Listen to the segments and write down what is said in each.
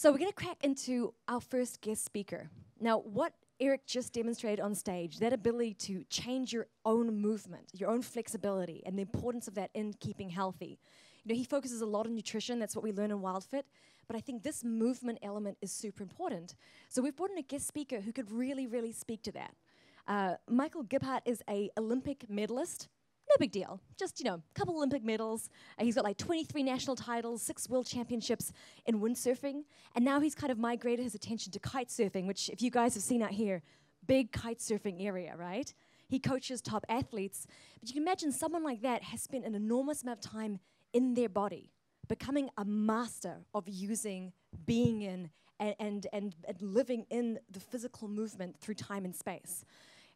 So we're going to crack into our first guest speaker. Now, what Eric just demonstrated on stage, that ability to change your own movement, your own flexibility, and the importance of that in keeping healthy. You know, he focuses a lot on nutrition. That's what we learn in WildFit. But I think this movement element is super important. So we've brought in a guest speaker who could really, really speak to that. Michael Gebhardt is an Olympic medalist. No big deal. Just, you know, a couple Olympic medals. He's got like 23 national titles, 6 world championships in windsurfing. And now he's kind of migrated his attention to kite surfing, which if you guys have seen out here, big kite surfing area, right? He coaches top athletes. But you can imagine someone like that has spent an enormous amount of time in their body, becoming a master of using, being in, and living in the physical movement through time and space.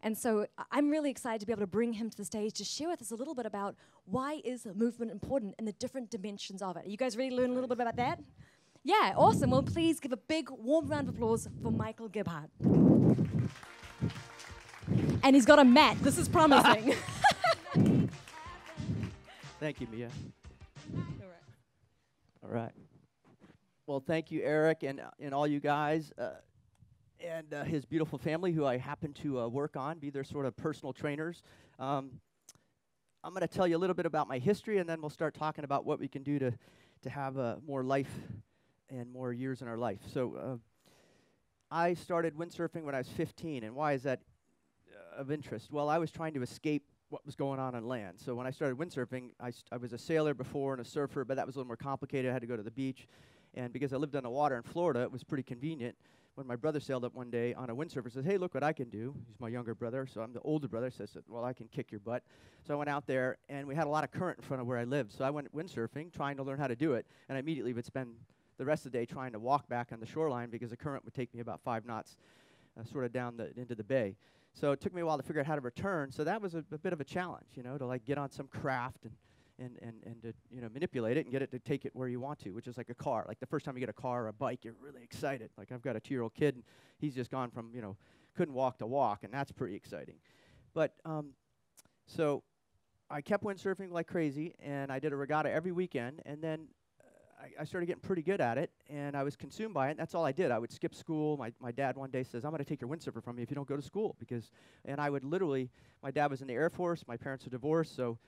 And so I'm really excited to be able to bring him to the stage to share with us a little bit about why is movement important and the different dimensions of it. Are you guys ready to learn a little bit about that? Yeah, awesome. Well, please give a big warm round of applause for Michael Gebhardt. And he's got a mat. This is promising. Thank you, Mia. All right. Well, thank you, Eric, and all you guys. And his beautiful family, who I happen to work on, be their sort of personal trainers. I'm going to tell you a little bit about my history, and then we'll start talking about what we can do to have more life and more years in our life. So I started windsurfing when I was 15, and why is that of interest? Well, I was trying to escape what was going on land. So when I started windsurfing, I was a sailor before and a surfer, but that was a little more complicated. I had to go to the beach, and because I lived on the water in Florida, it was pretty convenient. When my brother sailed up one day on a windsurfer, says, "Hey, look what I can do." He's my younger brother, so I'm the older brother. Says, "Well, I can kick your butt." So I went out there, and we had a lot of current in front of where I lived. So I went windsurfing, trying to learn how to do it, and I immediately would spend the rest of the day trying to walk back on the shoreline because the current would take me about 5 knots sort of down into the bay. So it took me a while to figure out how to return. So that was a bit of a challenge, you know, to like get on some craft and to, you know, manipulate it and get it to take it where you want to, which is like a car. Like the first time you get a car or a bike, you're really excited. Like I've got a 2-year-old kid, and he's just gone from, you know, couldn't walk to walk, and that's pretty exciting. But so I kept windsurfing like crazy, and I did a regatta every weekend, and then I started getting pretty good at it, and I was consumed by it, and that's all I did. I would skip school. My dad one day says, "I'm going to take your windsurfer from you if you don't go to school," and I would literally, my dad was in the Air Force, my parents are divorced, so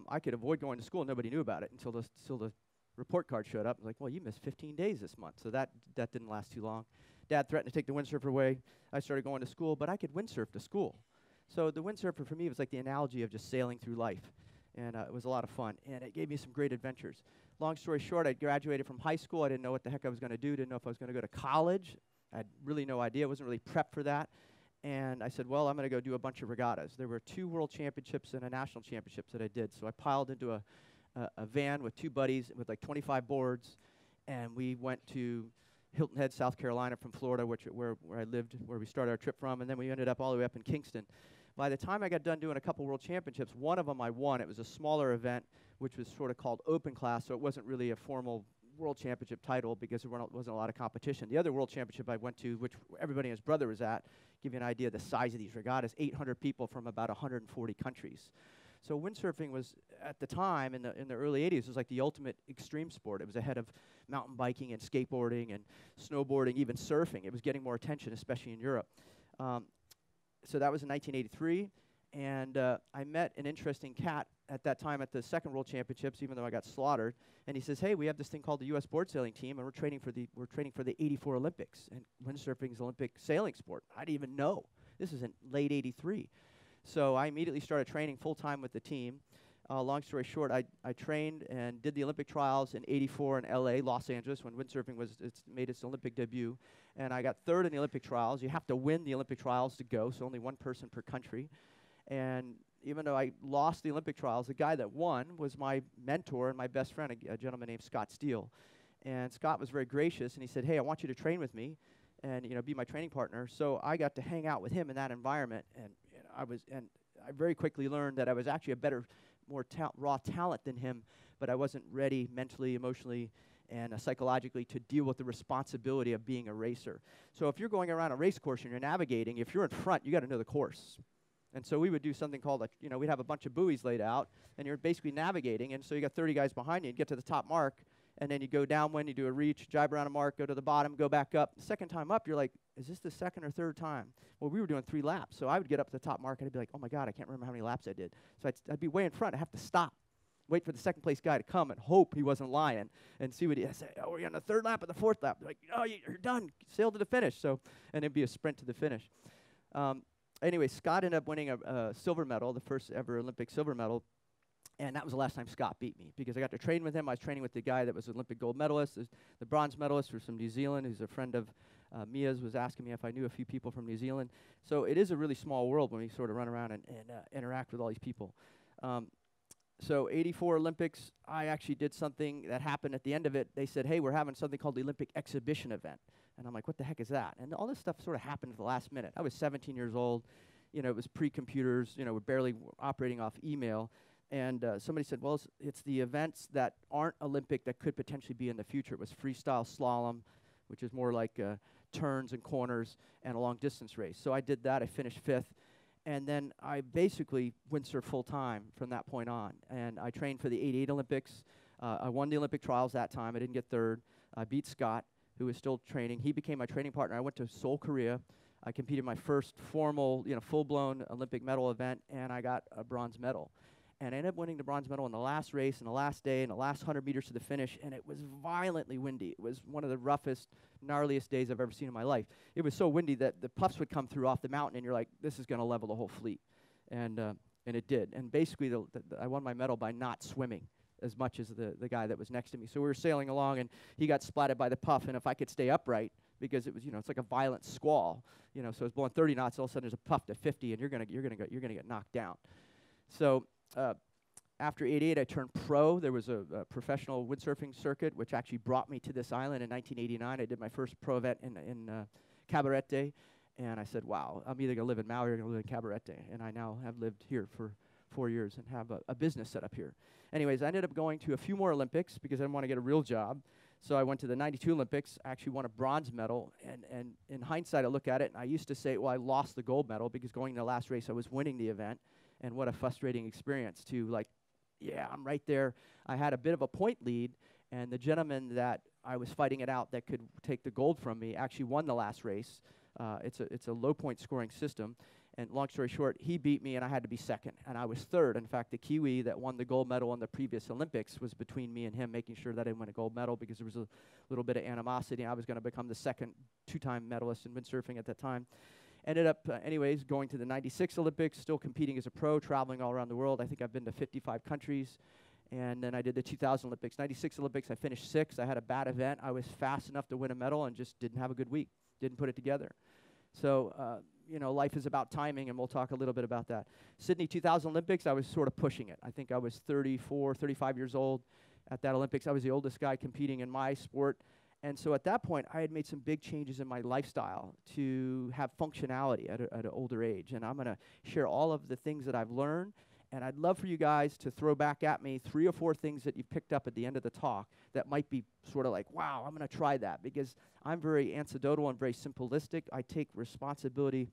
I could avoid going to school. Nobody knew about it until the report card showed up. Like, well, you missed 15 days this month. So that didn't last too long. Dad threatened to take the windsurfer away. I started going to school, but I could windsurf to school. So the windsurfer for me was like the analogy of just sailing through life. And it was a lot of fun. And it gave me some great adventures. Long story short, I graduated from high school. I didn't know what the heck I was going to do. Didn't know if I was going to go to college. I had really no idea. I wasn't really prepped for that. And I said, well, I'm going to go do a bunch of regattas. There were 2 world championships and a national championships that I did. So I piled into a van with 2 buddies with like 25 boards, and we went to Hilton Head, South Carolina from Florida, where I lived, where we started our trip from, and then we ended up all the way up in Kingston. By the time I got done doing a couple world championships, one of them I won. It was a smaller event, which was sort of called open class, so it wasn't really a formal world championship title because there wasn't a lot of competition. The other world championship I went to, which everybody and his brother was at, give you an idea of the size of these regattas, 800 people from about 140 countries. So windsurfing was, at the time, in the early 80s, was like the ultimate extreme sport. It was ahead of mountain biking and skateboarding and snowboarding, even surfing. It was getting more attention, especially in Europe. So that was in 1983. And I met an interesting cat at that time at the second World Championships, even though I got slaughtered. And he says, "Hey, we have this thing called the U.S. board sailing team, and we're training for the '84 Olympics. And windsurfing is an Olympic sailing sport." I didn't even know. This is in late '83. So I immediately started training full time with the team. Long story short, I trained and did the Olympic trials in '84 in L.A., Los Angeles, when windsurfing made its Olympic debut. And I got 3rd in the Olympic trials. You have to win the Olympic trials to go, so only 1 person per country. And even though I lost the Olympic trials, the guy that won was my mentor and my best friend, a gentleman named Scott Steele. And Scott was very gracious, and he said, "Hey, I want you to train with me and, you know, be my training partner." So I got to hang out with him in that environment, and I very quickly learned that I was actually a better, more raw talent than him, but I wasn't ready mentally, emotionally, and psychologically to deal with the responsibility of being a racer. So if you're going around a race course and you're navigating, if you're in front, you got to know the course. And so we would do something called, we'd have a bunch of buoys laid out, and you're basically navigating, and so you got 30 guys behind you, and get to the top mark, and then you go downwind, you do a reach, jibe around a mark, go to the bottom, go back up. Second time up, you're like, is this the second or third time? Well, we were doing 3 laps, so I would get up to the top mark, and I'd be like, oh my God, I can't remember how many laps I did. So I'd be way in front. I'd have to stop, wait for the second place guy to come and hope he wasn't lying and see what he say. Oh, we're on the 3rd lap or the 4th lap. They're like, oh, you're done. Sail to the finish. So, and it'd be a sprint to the finish. Anyway, Scott ended up winning a silver medal, the first ever Olympic silver medal. And that was the last time Scott beat me, because I got to train with him. I was training with the guy that was an Olympic gold medalist. The bronze medalist was from New Zealand, who's a friend of Mia's, was asking me if I knew a few people from New Zealand. So it is a really small world when we sort of run around and interact with all these people. So 84 Olympics, I actually did something that happened at the end of it. They said, hey, we're having something called the Olympic exhibition event. And I'm like, what the heck is that? And all this stuff sort of happened at the last minute. I was 17 years old. You know, it was pre-computers. You know, we're barely operating off email. And somebody said, well, it's the events that aren't Olympic that could potentially be in the future. It was freestyle slalom, which is more like turns and corners, and a long-distance race. So I did that. I finished 5th. And then I basically windsurfed full-time from that point on. And I trained for the 88 Olympics. I won the Olympic trials that time. I didn't get 3rd. I beat Scott, who was still training. He became my training partner. I went to Seoul, Korea. I competed in my first formal, full-blown Olympic medal event, and I got a bronze medal. And I ended up winning the bronze medal in the last race, and the last day, and the last 100 meters to the finish, and it was violently windy. It was one of the roughest, gnarliest days I've ever seen in my life. It was so windy that the puffs would come through off the mountain, and you're like, this is going to level the whole fleet. And it did. And basically, I won my medal by not swimming as much as the guy that was next to me. So we were sailing along, and he got splatted by the puff, and if I could stay upright, because it was, it's like a violent squall, so it's blowing 30 knots, all of a sudden there's a puff to 50, and you're gonna get knocked down. So after 88, I turned pro. There was a professional windsurfing circuit, which actually brought me to this island in 1989. I did my first pro event in Gebhardt, and I said, wow, I'm either going to live in Maui or going to live in Gebhardt. And I now have lived here for 4 years and have a business set up here. Anyways, I ended up going to a few more Olympics because I didn't want to get a real job. So I went to the 92 Olympics, actually won a bronze medal, and in hindsight, I look at it, and I used to say, well, I lost the gold medal because going to the last race, I was winning the event, and what a frustrating experience to, like, yeah, I'm right there. I had a bit of a point lead, and the gentleman that I was fighting it out that could take the gold from me actually won the last race. It's a low point scoring system, and long story short, he beat me, and I had to be second, and I was 3rd. In fact, the Kiwi that won the gold medal in the previous Olympics was between me and him, making sure that I didn't win a gold medal because there was a little bit of animosity. I was going to become the second 2-time medalist in windsurfing at that time. Ended up, anyways, going to the 96 Olympics, still competing as a pro, traveling all around the world. I think I've been to 55 countries. And then I did the 2000 Olympics. 96 Olympics, I finished 6th. I had a bad event. I was fast enough to win a medal and just didn't have a good week. Didn't put it together. So, life is about timing, and we'll talk a little bit about that. Sydney 2000 Olympics, I was sort of pushing it. I think I was 34, 35 years old at that Olympics. I was the oldest guy competing in my sport. And so at that point, I had made some big changes in my lifestyle to have functionality at an older age. And I'm going to share all of the things that I've learned. And I'd love for you guys to throw back at me 3 or 4 things that you picked up at the end of the talk that might be sort of like, wow, I'm going to try that. Because I'm very anecdotal and very simplistic. I take responsibility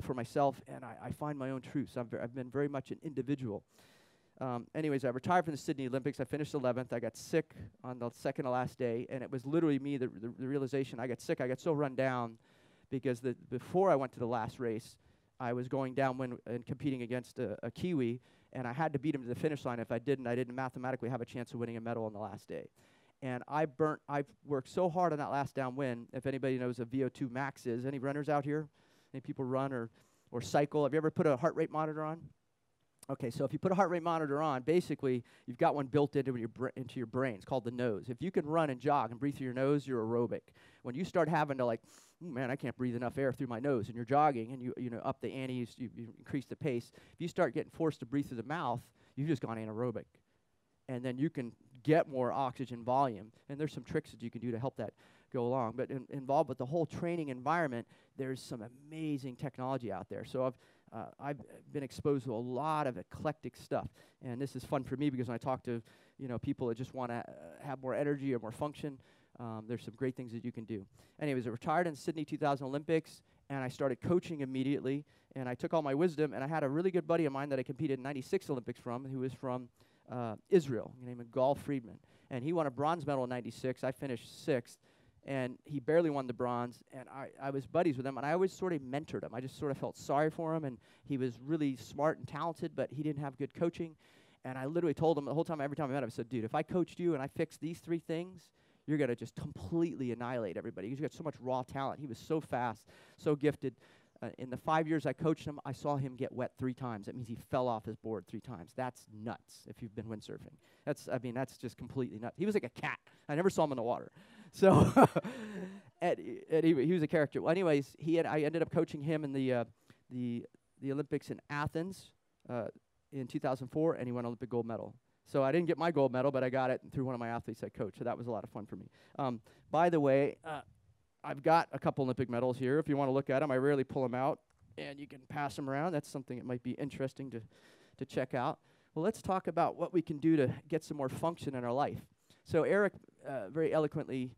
for myself, and I find my own truths. I've been very much an individual. Anyways, I retired from the Sydney Olympics. I finished 11th. I got sick on the second to last day, and it was literally me, the realization. I got sick. I got so run down because before I went to the last race, I was going downwind and competing against a Kiwi, and I had to beat him to the finish line. If I didn't mathematically have a chance of winning a medal on the last day. And I've worked so hard on that last downwind. If anybody knows what VO2 max is, any runners out here? Any people run or cycle? Have you ever put a heart rate monitor on? Okay, so if you put a heart rate monitor on, basically you've got one built into your brain. It's called the nose. If you can run and jog and breathe through your nose, you're aerobic. When you start having to man, I can't breathe enough air through my nose, and you're jogging and you up the ante, you increase the pace. If you start getting forced to breathe through the mouth, you've just gone anaerobic. And then you can get more oxygen volume. And there's some tricks that you can do to help that go along. But involved with the whole training environment, there's some amazing technology out there. So I've been exposed to a lot of eclectic stuff. And this is fun for me because when I talk to people that just want to have more energy or more function, there's some great things that you can do. Anyways, I retired in Sydney 2000 Olympics, and I started coaching immediately. And I took all my wisdom, and I had a really good buddy of mine that I competed in 96 Olympics from, who was from Israel, named Gol Friedman. And he won a bronze medal in '96. I finished sixth. And he barely won the bronze. And I was buddies with him. And I always sort of mentored him. I just sort of felt sorry for him. And he was really smart and talented, but he didn't have good coaching. And I literally told him the whole time, every time I met him, I said, dude, if I coached you and I fixed these three things, you're going to just completely annihilate everybody. He's got so much raw talent. He was so fast, so gifted. In the 5 years I coached him, I saw him get wet 3 times. That means he fell off his board 3 times. That's nuts if you've been windsurfing. That's just completely nuts. He was like a cat. I never saw him in the water. So and he was a character. Well, anyways, I ended up coaching him in the Olympics in Athens in 2004, and he won Olympic gold medal. So I didn't get my gold medal, but I got it through one of my athletes I coached. So that was a lot of fun for me. By the way, I've got a couple Olympic medals here. If you want to look at them, I rarely pull them out, and you can pass them around. That's something that might be interesting to check out. Well, let's talk about what we can do to get some more function in our life. So Eric very eloquently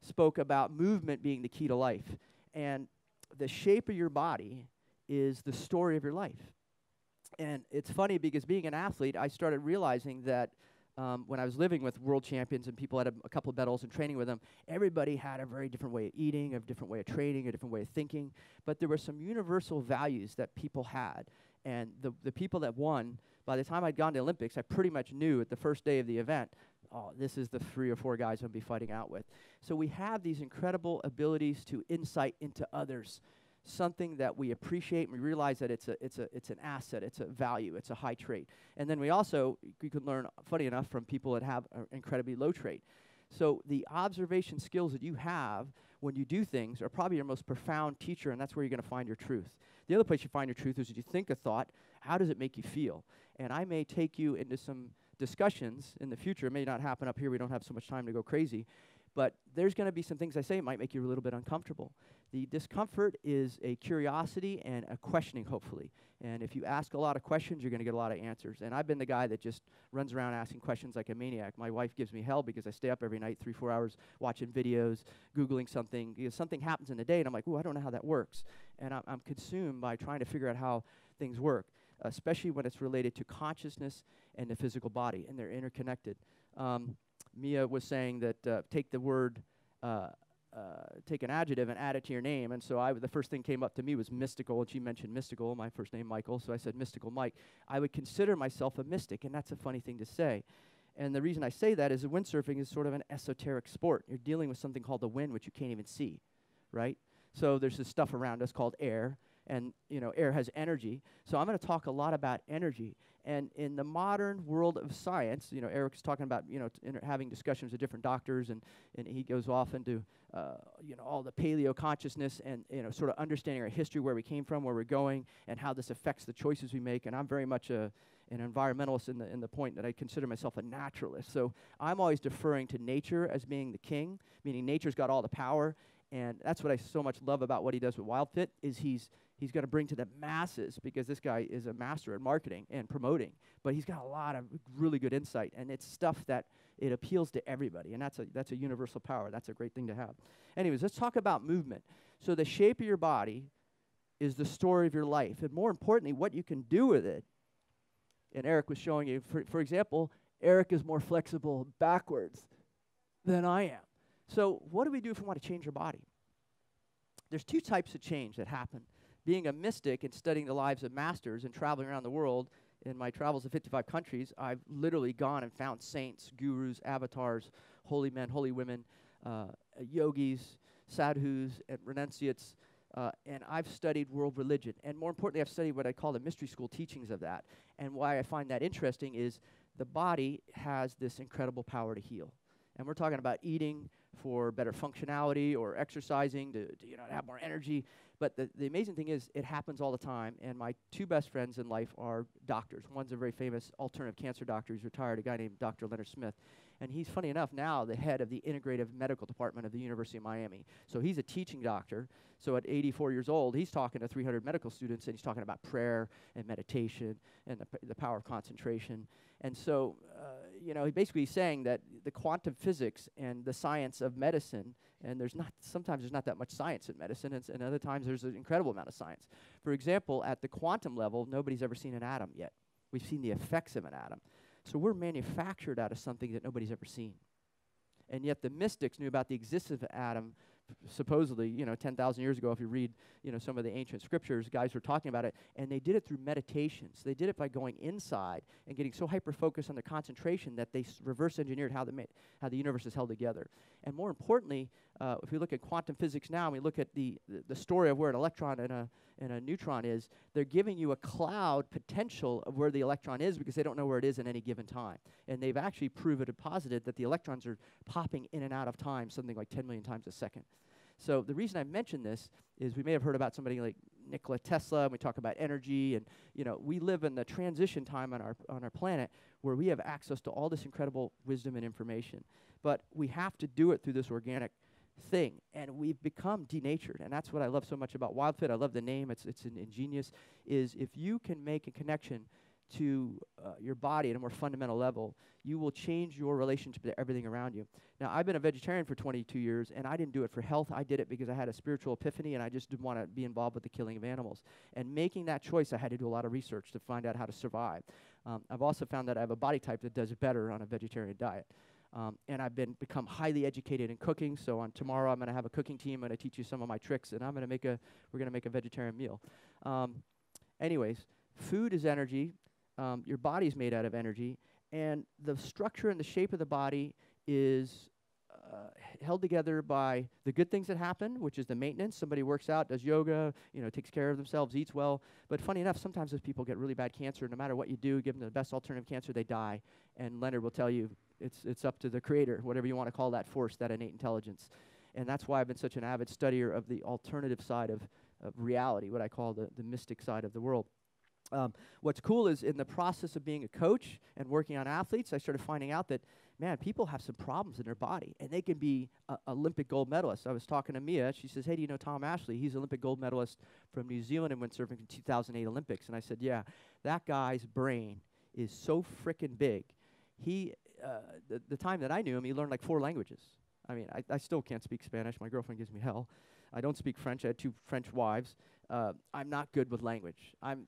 spoke about movement being the key to life. And the shape of your body is the story of your life. And it's funny because being an athlete, I started realizing that when I was living with world champions and people had a couple of medals and training with them, everybody had a very different way of eating, a different way of training, a different way of thinking. But there were some universal values that people had. And the people that won, by the time I'd gone to Olympics, I pretty much knew at the first day of the event, oh, this is the 3 or 4 guys I'll be fighting out with. So we have these incredible abilities to insight into others, something that we appreciate, and we realize that it's an asset, it's a value, it's a high trait. And then we can learn, funny enough, from people that have an incredibly low trait. So the observation skills that you have when you do things are probably your most profound teacher, and that's where you're going to find your truth. The other place you find your truth is that you think a thought, how does it make you feel? And I may take you into some discussions in the future. It may not happen up here. We don't have so much time to go crazy. But there's going to be some things I say that might make you a little bit uncomfortable. The discomfort is a curiosity and a questioning, hopefully. And if you ask a lot of questions, you're going to get a lot of answers. And I've been the guy that just runs around asking questions like a maniac. My wife gives me hell because I stay up every night 3-4 hours watching videos, Googling something. Because something happens in the day, and I'm like, ooh, I don't know how that works. And I'm consumed by trying to figure out how things work, especially when it's related to consciousness and the physical body, and they're interconnected. Mia was saying that take the word, take an adjective and add it to your name. And so the first thing came up to me was mystical, and she mentioned mystical, my first name Michael, so I said mystical Mike. I would consider myself a mystic, and that's a funny thing to say. And the reason I say that is that windsurfing is sort of an esoteric sport. You're dealing with something called the wind, which you can't even see, right? So there's this stuff around us called air, and air has energy. So I'm going to talk a lot about energy. And in the modern world of science, Eric's talking about, having discussions with different doctors, and he goes off into, all the paleo consciousness and, sort of understanding our history, where we came from, where we're going, and how this affects the choices we make. And I'm very much an environmentalist in the point that I consider myself a naturalist. So I'm always deferring to nature as being the king, meaning nature's got all the power. And that's what I so much love about what he does with WildFit, is he's going to bring to the masses, because this guy is a master at marketing and promoting, but he's got a lot of really good insight, and it's stuff that it appeals to everybody, and that's a universal power. That's a great thing to have. Anyways, let's talk about movement. So the shape of your body is the story of your life, and more importantly, what you can do with it. And Eric was showing you, for example, Eric is more flexible backwards than I am. So what do we do if we want to change our body? There's 2 types of change that happen. Being a mystic and studying the lives of masters and traveling around the world, in my travels to 55 countries, I've literally gone and found saints, gurus, avatars, holy men, holy women, yogis, sadhus, and renunciates, and I've studied world religion. And more importantly, I've studied what I call the mystery school teachings of that. And why I find that interesting is the body has this incredible power to heal. And we're talking about eating for better functionality, or exercising to have more energy. But the amazing thing is, it happens all the time. And my 2 best friends in life are doctors. One's a very famous alternative cancer doctor. He's retired, a guy named Dr. Leonard Smith. And he's, funny enough, now the head of the integrative medical department of the University of Miami. So he's a teaching doctor. So at 84 years old, he's talking to 300 medical students, and he's talking about prayer and meditation and the power of concentration. And so, he basically is saying that the quantum physics and the science of medicine, and sometimes there's not that much science in medicine, and other times there's an incredible amount of science. For example, at the quantum level, nobody's ever seen an atom yet. We've seen the effects of an atom. So we're manufactured out of something that nobody's ever seen. And yet the mystics knew about the existence of atom, supposedly, 10,000 years ago. If you read, some of the ancient scriptures, guys were talking about it, and they did it through meditation. So they did it by going inside and getting so hyper-focused on their concentration that they reverse-engineered how the universe is held together. And more importantly, if we look at quantum physics now, and we look at the story of where an electron and a neutron is, they're giving you a cloud potential of where the electron is because they don't know where it is at any given time. And they've actually proven and posited that the electrons are popping in and out of time something like 10 million times a second. So the reason I mention this is we may have heard about somebody like Nikola Tesla, and we talk about energy, and we live in the transition time on our planet where we have access to all this incredible wisdom and information. But we have to do it through this organic thing, and we've become denatured, and that's what I love so much about WildFit. I love the name. It's ingenious. Is if you can make a connection to your body at a more fundamental level, you will change your relationship to everything around you. Now, I've been a vegetarian for 22 years, and I didn't do it for health. I did it because I had a spiritual epiphany, and I just didn't want to be involved with the killing of animals. And making that choice, I had to do a lot of research to find out how to survive. I've also found that I have a body type that does better on a vegetarian diet. And I've become highly educated in cooking. So tomorrow I'm going to have a cooking team. I'm going to teach you some of my tricks, and we're going to make a vegetarian meal. Anyways, food is energy. Your body's made out of energy, and the structure and the shape of the body is held together by the good things that happen, which is the maintenance. Somebody works out, does yoga, takes care of themselves, eats well. But funny enough, sometimes those people get really bad cancer. No matter what you do, give them the best alternative cancer, they die. And Leonard will tell you it's up to the creator, whatever you want to call that force, that innate intelligence. And that's why I've been such an avid studier of the alternative side of reality, what I call the mystic side of the world. What's cool is in the process of being a coach and working on athletes, I started finding out that, man, people have some problems in their body, and they can be Olympic gold medalists. I was talking to Mia. She says, hey, do you know Tom Ashley? He's an Olympic gold medalist from New Zealand and windsurfing in 2008 Olympics. And I said, yeah, that guy's brain is so frickin' big. The time that I knew him, he learned like 4 languages. I mean, I still can't speak Spanish. My girlfriend gives me hell. I don't speak French. I had 2 French wives. I'm not good with language. I'm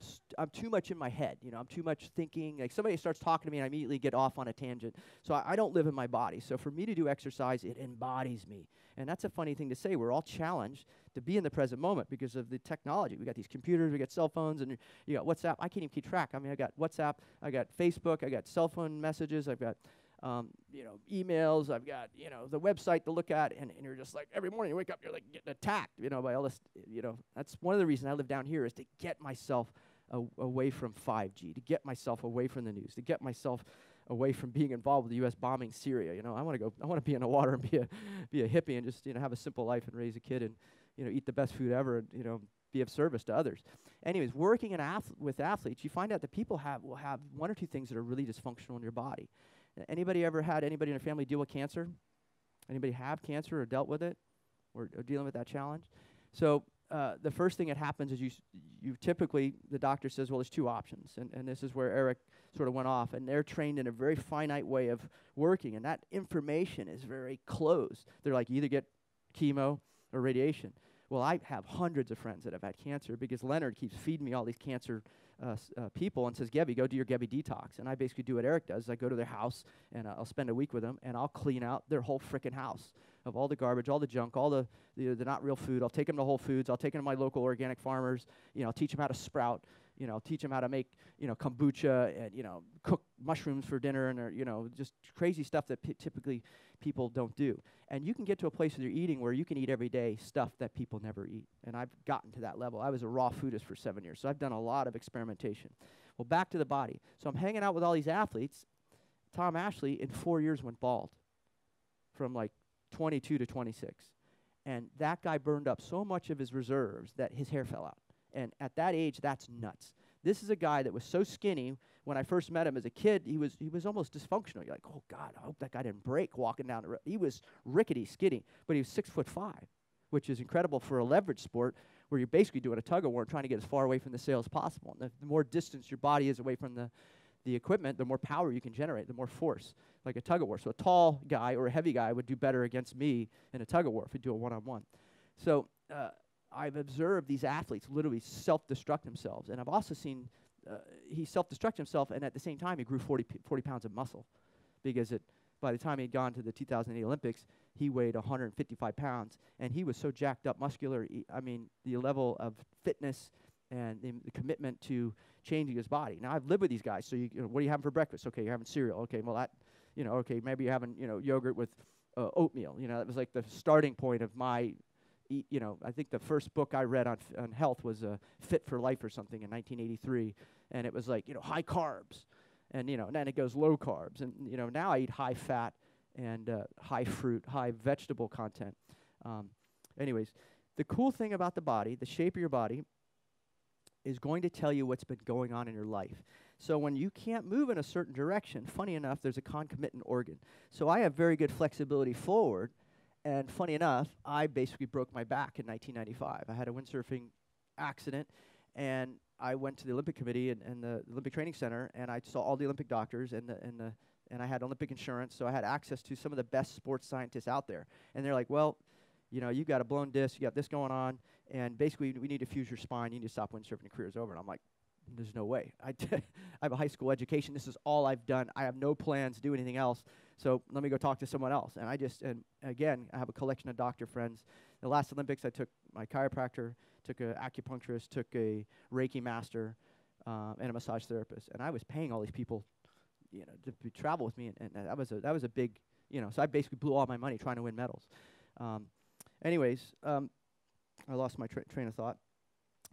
too much in my head. I'm too much thinking. Like somebody starts talking to me, and I immediately get off on a tangent. So I don't live in my body. So for me to do exercise, it embodies me. And that's a funny thing to say. We're all challenged to be in the present moment because of the technology. We got these computers, we got cell phones, and you got WhatsApp. I can't even keep track. I mean, I got WhatsApp, I got Facebook, I got cell phone messages, I've got emails, I've got, the website to look at, and you're just like, every morning you wake up, you're like getting attacked, by all this, That's one of the reasons I live down here is to get myself away from 5G, to get myself away from the news, to get myself away from being involved with the U.S. bombing Syria. I want to be in the water and be a hippie and just, have a simple life and raise a kid and, eat the best food ever and, be of service to others. Anyways, working with athletes, you find out that people will have 1 or 2 things that are really dysfunctional in your body. Anybody ever had anybody in their family deal with cancer? Anybody have cancer or dealt with it or dealing with that challenge? So the first thing that happens is you typically, the doctor says, well, there's 2 options. And this is where Eric sort of went off. And they're trained in a very finite way of working. And that information is very closed. They're like, you either get chemo or radiation. Well, I have hundreds of friends that have had cancer because Leonard keeps feeding me all these cancer people and says, Gebby, go do your Gebby detox. And I basically do what Eric does. I go to their house, and I'll spend a week with them, and I'll clean out their whole frickin' house of all the garbage, all the junk, all the not real food. I'll take them to Whole Foods. I'll take them to my local organic farmers. I'll teach them how to sprout. I'll teach them how to make, kombucha and, cook mushrooms for dinner and, just crazy stuff that typically people don't do. And you can get to a place with your eating where you can eat every day stuff that people never eat. And I've gotten to that level. I was a raw foodist for 7 years, so I've done a lot of experimentation. Well, back to the body. So I'm hanging out with all these athletes. Tom Ashley, in 4 years, went bald from like 22 to 26. And that guy burned up so much of his reserves that his hair fell out. And at that age, that's nuts. This is a guy that was so skinny. When I first met him as a kid, he was almost dysfunctional. You're like, oh, God, I hope that guy didn't break walking down the road. He was rickety, skinny, but he was 6'5", which is incredible for a leverage sport where you're basically doing a tug-of-war and trying to get as far away from the sail as possible. And the more distance your body is away from the equipment, the more power you can generate, the more force, like a tug-of-war. So a tall guy or a heavy guy would do better against me in a tug-of-war if we do a one-on-one. So I've observed these athletes literally self-destruct themselves, and I've also seen he self-destructed himself, and at the same time, he grew 40 pounds of muscle, because by the time he'd gone to the 2008 Olympics, he weighed 155 pounds, and he was so jacked up muscular. I mean, the level of fitness and the commitment to changing his body. Now, I've lived with these guys, so what are you having for breakfast? Okay, you're having cereal. Okay, well, that, okay, maybe you're having, yogurt with oatmeal. That was like the starting point of my, I think the first book I read on health was Fit for Life or something in 1983, and it was like, high carbs, and, and then it goes low carbs, and, now I eat high fat and high fruit, high vegetable content. Anyways, the cool thing about the body, the shape of your body, is going to tell you what's been going on in your life. So when you can't move in a certain direction, funny enough, there's a concomitant organ. So I have very good flexibility forward, and funny enough, I basically broke my back in 1995. I had a windsurfing accident, and I went to the Olympic Committee and the Olympic Training Center, and I saw all the Olympic doctors, and I had Olympic insurance, so I had access to some of the best sports scientists out there. And they're like, well, you've got a blown disc, you got this going on, and basically we need to fuse your spine, you need to stop windsurfing, your career's over. And I'm like, there's no way. I have a high school education, this is all I've done, I have no plans to do anything else, so let me go talk to someone else. And again, I have a collection of doctor friends. The last Olympics, I took my chiropractor, took an acupuncturist, took a Reiki master, and a massage therapist. And I was paying all these people, to travel with me, and that was a big, so I basically blew all my money trying to win medals. Anyways, I lost my train of thought.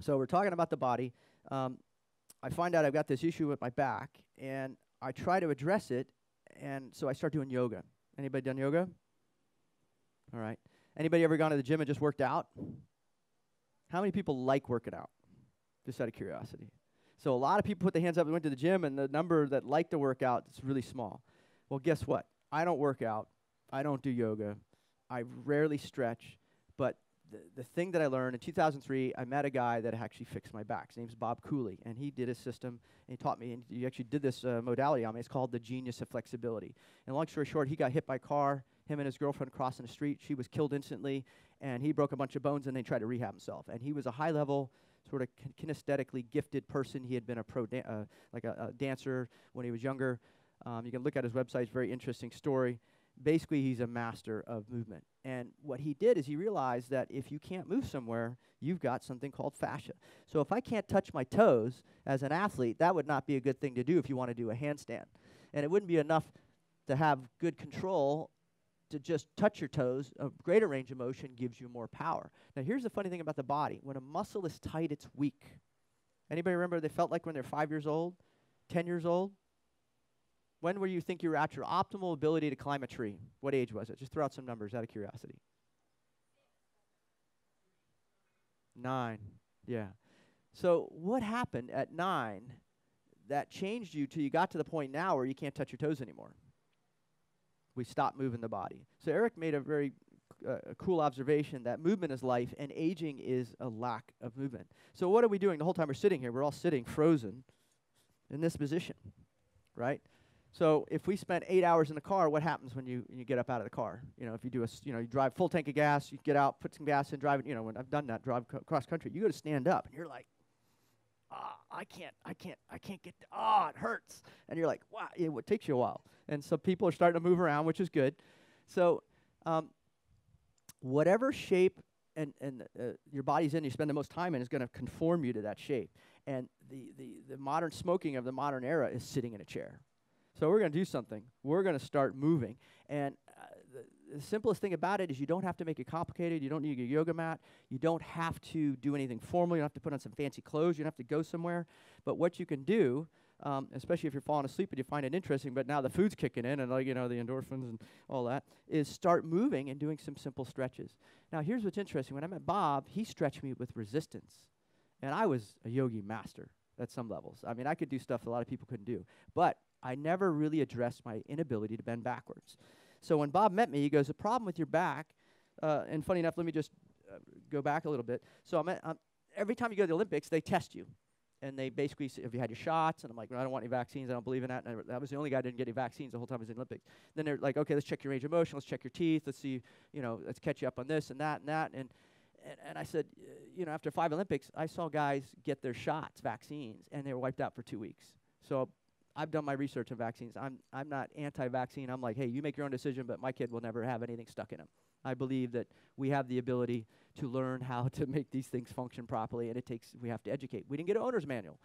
So we're talking about the body. I find out I've got this issue with my back, and I try to address it, and so I start doing yoga. Anybody done yoga? All right. Anybody ever gone to the gym and just worked out? How many people like working out? Just out of curiosity. So a lot of people put their hands up and went to the gym, and the number that like to work out is really small. Well, guess what? I don't work out. I don't do yoga. I rarely stretch. But the thing that I learned, in 2003, I met a guy that actually fixed my back. His name's Bob Cooley, and he did a system, and he taught me, and he actually did this modality on me. It's called the Genius of Flexibility. And long story short, he got hit by a car, him and his girlfriend crossing the street. She was killed instantly, and he broke a bunch of bones, and they tried to rehab himself. And he was a high-level, sort of kinesthetically gifted person. He had been a dancer when he was younger. You can look at his website. It's a very interesting story. Basically, he's a master of movement. And what he did is he realized that if you can't move somewhere, you've got something called fascia. So if I can't touch my toes as an athlete, that would not be a good thing to do if you want to do a handstand. And it wouldn't be enough to have good control to just touch your toes. A greater range of motion gives you more power. Now, here's the funny thing about the body. When a muscle is tight, it's weak. Anybody remember they felt like when they're 5 years old, 10 years old? When were you think you were at your optimal ability to climb a tree? What age was it? Just throw out some numbers out of curiosity. 9. Yeah. So what happened at 9 that changed you till you got to the point now where you can't touch your toes anymore? We stopped moving the body. So Eric made a very cool observation that movement is life and aging is a lack of movement. So what are we doing the whole time we're sitting here? We're all sitting frozen in this position, right? So if we spend 8 hours in the car, what happens when you get up out of the car? If you do you drive full tank of gas, you get out, put some gas in, drive it. When I've done that, drive cross country, you go to stand up, and you're like, I can't get, it hurts. And you're like, wow, it takes you a while. And so people are starting to move around, which is good. So whatever shape and your body's in, you spend the most time in, is going to conform you to that shape. And the modern smoking of the modern era is sitting in a chair. So we're going to do something. We're going to start moving. And the simplest thing about it is you don't have to make it complicated. You don't need a yoga mat. You don't have to do anything formal. You don't have to put on some fancy clothes. You don't have to go somewhere. But what you can do, especially if you're falling asleep and you find it interesting, but now the food's kicking in and the endorphins and all that, is start moving and doing some simple stretches. Now, here's what's interesting. When I met Bob, he stretched me with resistance. And I was a yogi master at some levels. I mean, I could do stuff a lot of people couldn't do. But I never really addressed my inability to bend backwards. So when Bob met me, he goes, the problem with your back, and funny enough, let me just go back a little bit. So every time you go to the Olympics, they test you. And they basically say, have you had your shots? And I'm like, well, I don't want any vaccines. I don't believe in that. And I was the only guy who didn't get any vaccines the whole time I was in the Olympics. Then they're like, okay, let's check your range of motion. Let's check your teeth. Let's see, let's catch you up on this and that and that. And And I said, after 5 Olympics, I saw guys get their shots, vaccines, and they were wiped out for 2 weeks. So I've done my research on vaccines. I'm not anti-vaccine. I'm like, hey, you make your own decision, but my kid will never have anything stuck in him. I believe that we have the ability to learn how to make these things function properly, and we have to educate. We didn't get an owner's manual.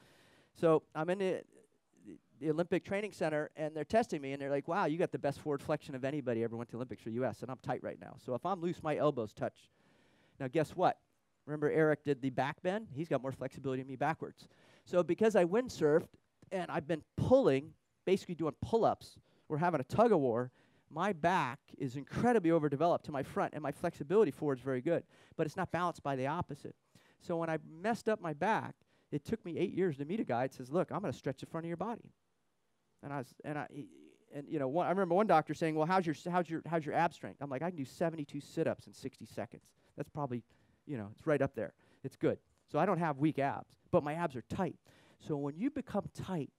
So I'm in the Olympic Training Center, and they're testing me, and they're like, wow, you got the best forward flexion of anybody ever went to Olympics for U.S., and I'm tight right now. So if I'm loose, my elbows touch. Now, guess what? Remember Eric did the back bend? He's got more flexibility than me backwards. So because I windsurfed, and I've been pulling, basically doing pull-ups, we're having a tug-of-war, my back is incredibly overdeveloped to my front, and my flexibility forward is very good, but it's not balanced by the opposite. So when I messed up my back, it took me 8 years to meet a guy that says, look, I'm going to stretch the front of your body. I remember one doctor saying, well, how's your ab strength? I'm like, I can do 72 sit-ups in 60 seconds. That's probably, it's right up there. It's good. So I don't have weak abs, but my abs are tight. So when you become tight,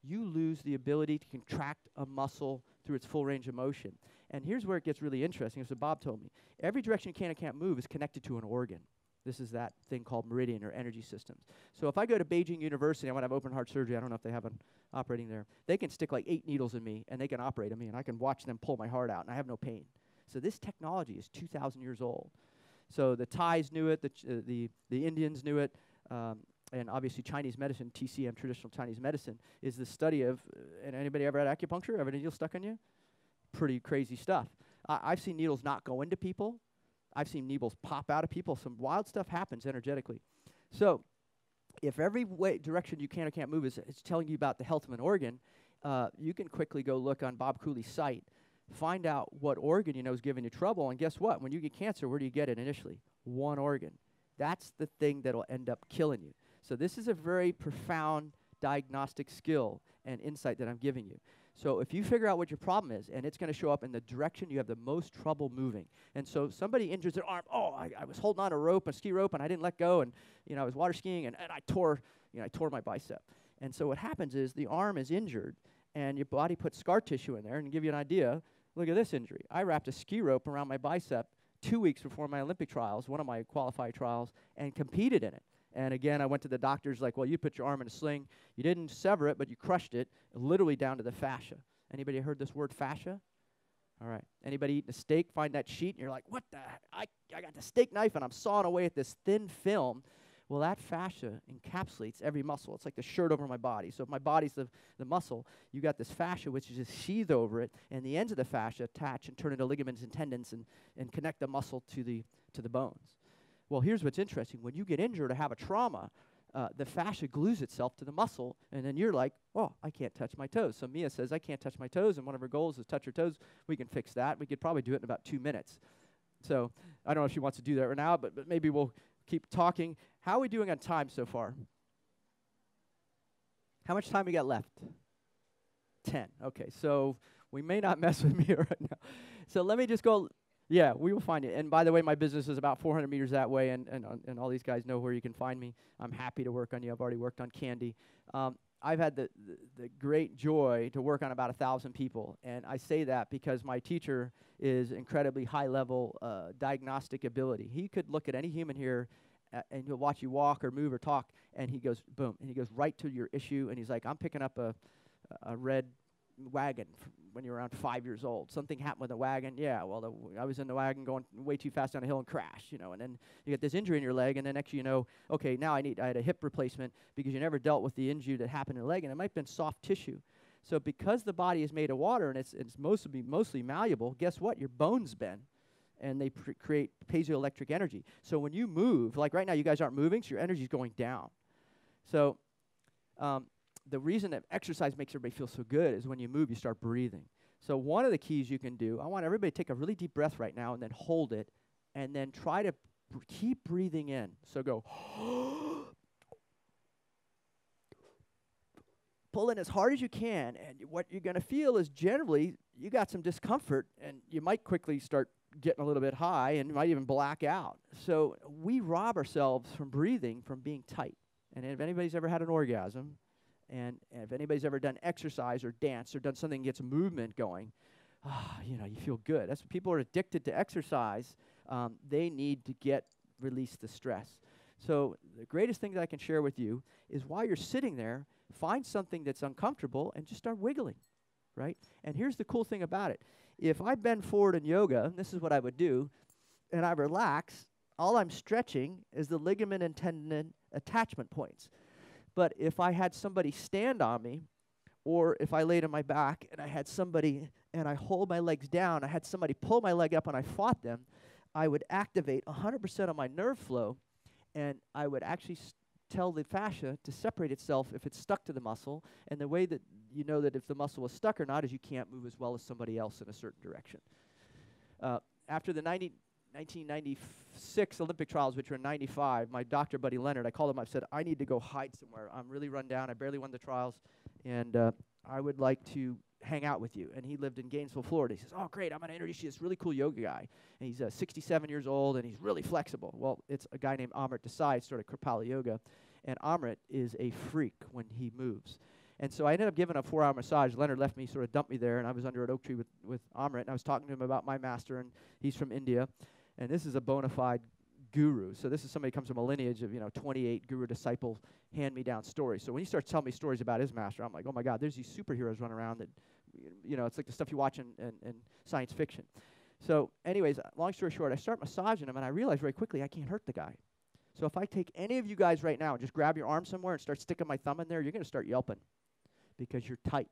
you lose the ability to contract a muscle through its full range of motion. And here's where it gets really interesting. As Bob told me, every direction you can and can't move is connected to an organ. This is that thing called meridian or energy systems. So if I go to Beijing University, I want to have open heart surgery. I don't know if they have an operating there. They can stick like 8 needles in me, and they can operate on me, and I can watch them pull my heart out, and I have no pain. So this technology is 2,000 years old. So the Thais knew it, the Indians knew it, and obviously Chinese medicine, TCM, traditional Chinese medicine, is the study of, and anybody ever had acupuncture? Ever had a needle stuck on you? Pretty crazy stuff. I've seen needles not go into people. I've seen needles pop out of people. Some wild stuff happens energetically. So if every direction you can or can't move is telling you about the health of an organ, you can quickly go look on Bob Cooley's site, find out what organ is giving you trouble, and guess what? When you get cancer, where do you get it initially? One organ. That's the thing that'll end up killing you. So this is a very profound diagnostic skill and insight that I'm giving you. So if you figure out what your problem is, and it's going to show up in the direction you have the most trouble moving. And so somebody injures their arm. Oh, I was holding on a ski rope, and I didn't let go, and I was water skiing, and I tore my bicep. And so what happens is the arm is injured, and your body puts scar tissue in there. And to give you an idea, look at this injury. I wrapped a ski rope around my bicep 2 weeks before my Olympic trials, one of my qualified trials, and competed in it. And again, I went to the doctors like, well, you put your arm in a sling. You didn't sever it, but you crushed it, literally down to the fascia. Anybody heard this word fascia? All right. Anybody eating a steak, find that sheet, and you're like, what the heck? I got the steak knife, and I'm sawing away at this thin film. Well, that fascia encapsulates every muscle. It's like the shirt over my body. So if my body's the muscle, you got this fascia, which is just sheathed over it, and the ends of the fascia attach and turn into ligaments and tendons and connect the muscle to the bones. Well, here's what's interesting. When you get injured or have a trauma, the fascia glues itself to the muscle, and then you're like, oh, I can't touch my toes. So Mia says, I can't touch my toes, and one of her goals is touch her toes. We can fix that. We could probably do it in about 2 minutes. So I don't know if she wants to do that right now, but maybe we'll keep talking. How are we doing on time so far? How much time we got left? 10. Okay, so we may not mess with me right now. So let me just go. Yeah, we will find it. And by the way, my business is about 400 meters that way, and all these guys know where you can find me. I'm happy to work on you. I've already worked on Candy. I've had the great joy to work on about 1,000 people, and I say that because my teacher is incredibly high-level diagnostic ability. He could look at any human here, and he'll watch you walk or move or talk, and he goes, boom, and he goes right to your issue, and he's like, I'm picking up a red wagon when you're around 5 years old. Something happened with the wagon. Yeah, well, I was in the wagon going way too fast down a hill and crashed, and then you get this injury in your leg, and then next you know, okay, now I had a hip replacement because you never dealt with the injury that happened in the leg, and it might have been soft tissue. So because the body is made of water and it's mostly malleable, guess what? Your bones bend, and they create piezoelectric energy. So when you move, like right now you guys aren't moving, so your energy is going down. So the reason that exercise makes everybody feel so good is when you move, you start breathing. So one of the keys you can do, I want everybody to take a really deep breath right now and then hold it, and then try to keep breathing in. So go, pull in as hard as you can, and what you're going to feel is generally you got some discomfort, and you might quickly start getting a little bit high, and you might even black out. So we rob ourselves from breathing from being tight. And if anybody's ever had an orgasm, and if anybody's ever done exercise or dance or done something that gets movement going, you feel good. That's what people are addicted to exercise. They need to get release the stress. So the greatest thing that I can share with you is while you're sitting there, find something that's uncomfortable and just start wiggling, right? And here's the cool thing about it. If I bend forward in yoga, and this is what I would do, and I relax, all I'm stretching is the ligament and tendon attachment points. But if I had somebody stand on me, or if I laid on my back and I had somebody, and I hold my legs down, I had somebody pull my leg up and I fought them, I would activate 100% of my nerve flow, and I would actually tell the fascia to separate itself if it's stuck to the muscle. And the way that you know that if the muscle is stuck or not is you can't move as well as somebody else in a certain direction. After the 1996 Olympic trials, which were in 95, my doctor buddy Leonard, I called him up, said, I need to go hide somewhere. I'm really run down. I barely won the trials, and I would like to hang out with you. And he lived in Gainesville, Florida. He says, oh, great, I'm going to introduce you to this really cool yoga guy. And he's 67 years old, and he's really flexible. Well, it's a guy named Amrit Desai, sort of Kripalu Yoga. And Amrit is a freak when he moves. And so I ended up giving a 4-hour massage. Leonard left me, sort of dumped me there, and I was under an oak tree with Amrit, and I was talking to him about my master, and he's from India. And this is a bona fide guru. So this is somebody who comes from a lineage of, 28 guru disciple hand-me-down stories. So when he starts telling me stories about his master, I'm like, oh my God, there's these superheroes running around that, it's like the stuff you watch in science fiction. So anyways, long story short, I start massaging him, and I realize very quickly I can't hurt the guy. So if I take any of you guys right now and just grab your arm somewhere and start sticking my thumb in there, you're going to start yelping because you're tight.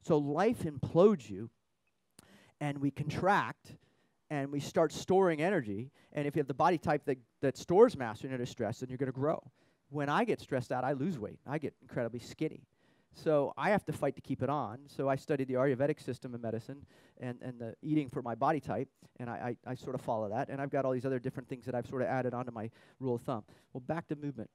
So life implodes you, and we contract, and we start storing energy. And if you have the body type that stores mass under stress, then you're going to grow. When I get stressed out, I lose weight. I get incredibly skinny. So I have to fight to keep it on. So I studied the Ayurvedic system of medicine and the eating for my body type, and I sort of follow that. And I've got all these other different things that I've sort of added onto my rule of thumb. Well, back to movement.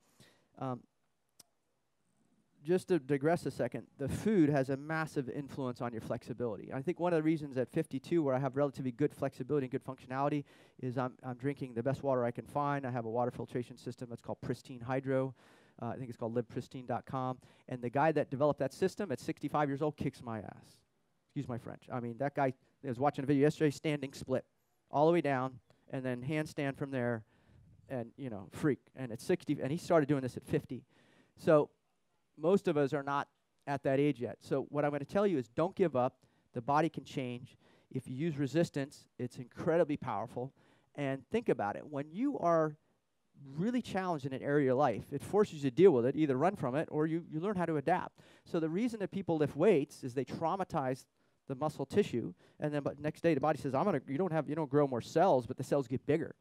Just to digress a second, the food has a massive influence on your flexibility. I think one of the reasons at 52, where I have relatively good flexibility and good functionality, is I'm drinking the best water I can find. I have a water filtration system that's called Pristine Hydro. I think it's called livepristine.com. And the guy that developed that system at 65 years old kicks my ass. Excuse my French. I mean, that guy, I was watching a video yesterday, standing split all the way down, and then handstand from there, and, freak. And at 60, and he started doing this at 50. So most of us are not at that age yet. So what I'm going to tell you is don't give up. The body can change. If you use resistance, it's incredibly powerful. And think about it. When you are really challenged in an area of your life, it forces you to deal with it, either run from it or you learn how to adapt. So the reason that people lift weights is they traumatize the muscle tissue, and then but next day the body says, you don't grow more cells, but the cells get bigger.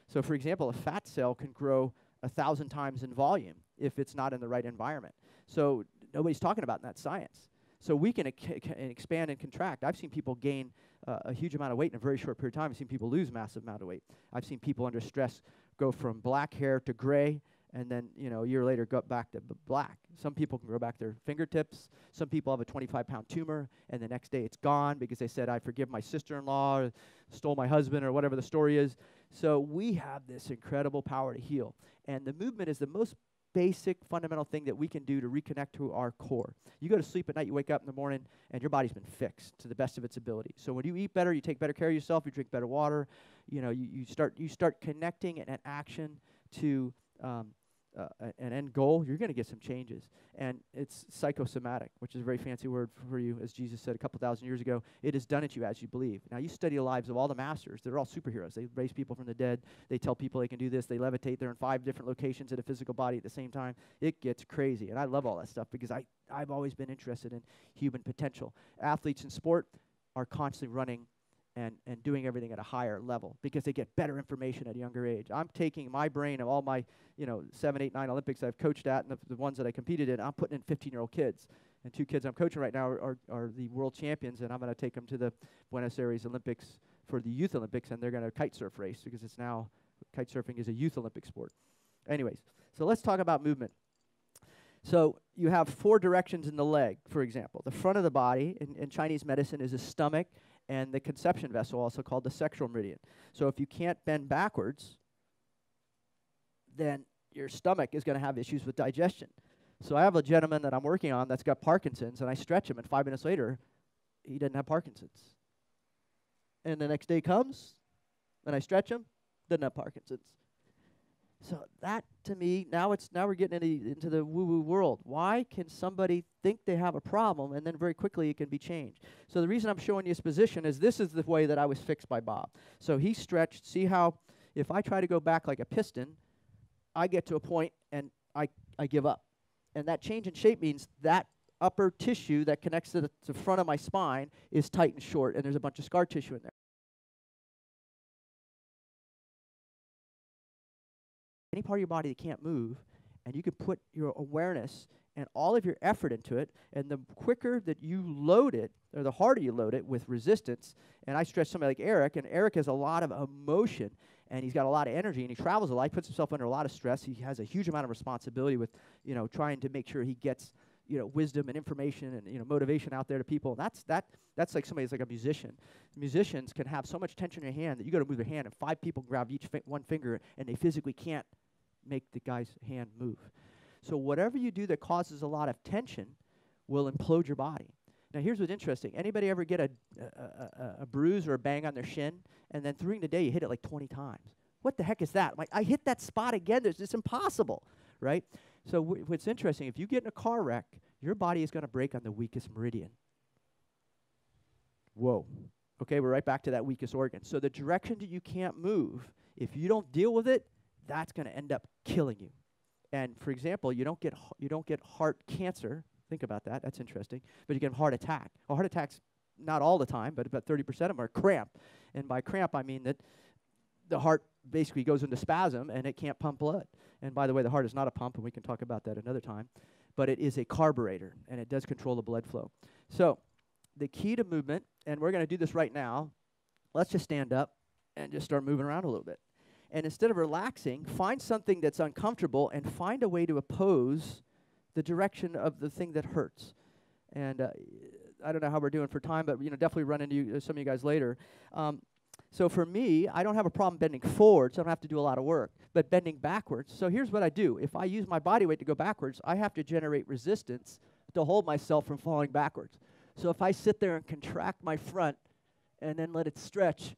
So for example, a fat cell can grow 1,000 times in volume if it's not in the right environment. So nobody's talking about that science. So we can expand and contract. I've seen people gain a huge amount of weight in a very short period of time. I've seen people lose massive amount of weight. I've seen people under stress go from black hair to gray, and then a year later go back to black. Some people can grow back their fingertips. Some people have a 25-pound tumor, and the next day it's gone because they said, I forgive my sister-in-law, or stole my husband, or whatever the story is. So we have this incredible power to heal. And the movement is the most basic, fundamental thing that we can do to reconnect to our core. You go to sleep at night, you wake up in the morning, and your body's been fixed to the best of its ability. So when you eat better, you take better care of yourself, you drink better water, you start connecting an action to an end goal, you're going to get some changes. And it's psychosomatic, which is a very fancy word for you, as Jesus said a couple thousand years ago. It is done at you as you believe. Now, you study the lives of all the masters. They're all superheroes. They raise people from the dead. They tell people they can do this. They levitate. They're in 5 different locations in a physical body at the same time. It gets crazy. And I love all that stuff because I've always been interested in human potential. Athletes in sport are constantly running and doing everything at a higher level because they get better information at a younger age. I'm taking my brain of all my 7, 8, 9 Olympics I've coached at and the ones that I competed in, I'm putting in 15-year-old kids. And 2 kids I'm coaching right now are the world champions, and I'm going to take them to the Buenos Aires Olympics for the Youth Olympics, and they're going to kite surf race because it's now, kite surfing is a youth Olympic sport. Anyways, so let's talk about movement. So you have 4 directions in the leg, for example. The front of the body in Chinese medicine is the stomach, and the conception vessel, also called the sexual meridian. So if you can't bend backwards, then your stomach is going to have issues with digestion. So I have a gentleman that I'm working on that's got Parkinson's, and I stretch him, and 5 minutes later, he doesn't have Parkinson's. And the next day comes, and I stretch him, doesn't have Parkinson's. So that, to me, now we're getting into the woo-woo world. Why can somebody think they have a problem and then very quickly it can be changed? So the reason I'm showing you his position is this is the way that I was fixed by Bob. So he stretched. See how if I try to go back like a piston, I get to a point and I give up. And that change in shape means that upper tissue that connects to the front of my spine is tight and short, and there's a bunch of scar tissue in there. Any part of your body that can't move, and you can put your awareness and all of your effort into it, and the quicker that you load it, or the harder you load it with resistance, and I stretch somebody like Eric, and Eric has a lot of emotion, and he's got a lot of energy, and he travels a lot, he puts himself under a lot of stress, he has a huge amount of responsibility with, trying to make sure he gets, wisdom and information and, motivation out there to people, and that's like somebody who's like a musician. Musicians can have so much tension in your hand that you got to move their hand, and 5 people grab each one finger, and they physically can't make the guy's hand move. So whatever you do that causes a lot of tension will implode your body. Now here's what's interesting. Anybody ever get a bruise or a bang on their shin, and then during the day you hit it like 20 times? What the heck is that? Like, I hit that spot again. It's impossible, right? So what's interesting, if you get in a car wreck, your body is going to break on the weakest meridian. Whoa. Okay, we're right back to that weakest organ. So the direction that you can't move, if you don't deal with it, that's going to end up killing you. And for example, you don't get heart cancer. Think about that. That's interesting. But you get a heart attack. A heart attack's not all the time, but about 30% of them are cramp. And by cramp, I mean that the heart basically goes into spasm and it can't pump blood. And by the way, the heart is not a pump, and we can talk about that another time. But it is a carburetor, and it does control the blood flow. So the key to movement, and we're going to do this right now. Let's just stand up and just start moving around a little bit. And instead of relaxing, find something that's uncomfortable and find a way to oppose the direction of the thing that hurts. And I don't know how we're doing for time, but definitely run into some of you guys later. So for me, I don't have a problem bending forward, so I don't have to do a lot of work. But bending backwards, so here's what I do. If I use my body weight to go backwards, I have to generate resistance to hold myself from falling backwards. So if I sit there and contract my front and then let it stretch,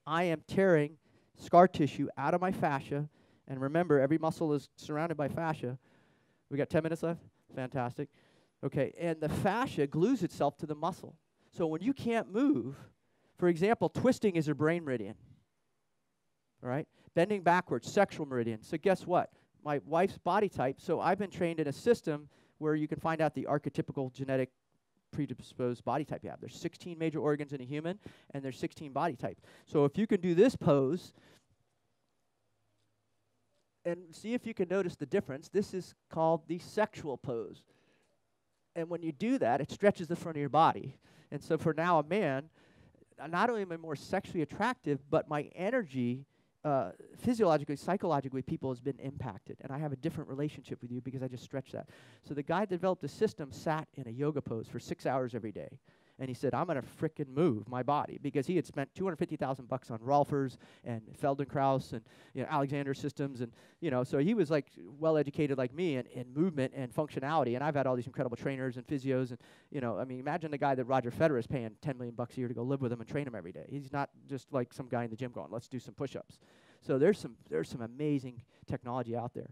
I am tearing scar tissue out of my fascia. And remember, every muscle is surrounded by fascia. We got 10 minutes left? Fantastic. Okay, and the fascia glues itself to the muscle. So when you can't move, for example, twisting is a brain meridian. All right? Bending backwards, sexual meridian. So guess what? My wife's body type, so I've been trained in a system where you can find out the archetypical genetic predisposed body type you have. There's 16 major organs in a human, and there's 16 body types. So if you can do this pose, and see if you can notice the difference, this is called the sexual pose. And when you do that, it stretches the front of your body. And so for now, a man, not only am I more sexually attractive, but my energy, physiologically, psychologically, people has been impacted. And I have a different relationship with you because I just stretched that. So the guy that developed the system sat in a yoga pose for 6 hours every day. And he said, I'm going to frickin' move my body, because he had spent $250,000 on Rolfers and Feldenkrais and Alexander Systems, and so he was like well educated like me in movement and functionality. And I've had all these incredible trainers and physios, and I mean, imagine the guy that Roger Federer is paying $10 million a year to go live with him and train him every day. He's not just like some guy in the gym going, let's do some push-ups. So there's some amazing technology out there.